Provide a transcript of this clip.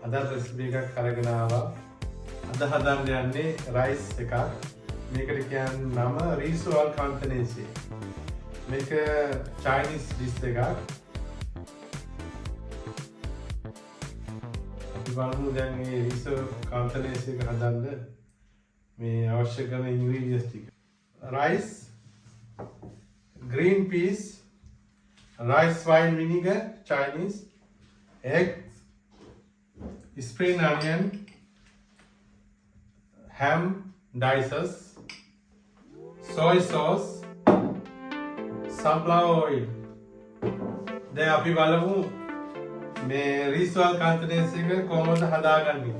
අද රෙසිපි එකක් අරගෙන ආවා. අද හදන්න යන්නේ රයිස් එකක්. මේකට කියන්නේ නම රීසෝල් කාන්තනේසි. මේක චයිනීස් ඩිෂ් එකක්. අපි බලමු දැන් මේ රීසෝල් කාන්තනේසි එක හදන්න මේ අවශ්‍ය කරන ඉන්ග්‍රීඩියන්ට්ස් ටික. rice, green peas, rice wine vinegar, Chinese, eggs, spring onion, ham dices, soy sauce, sunflower oil. දැන් අපි බලමු මේ රීස්වල් කාන්තනේසි එක කොහොමද හදාගන්නේ.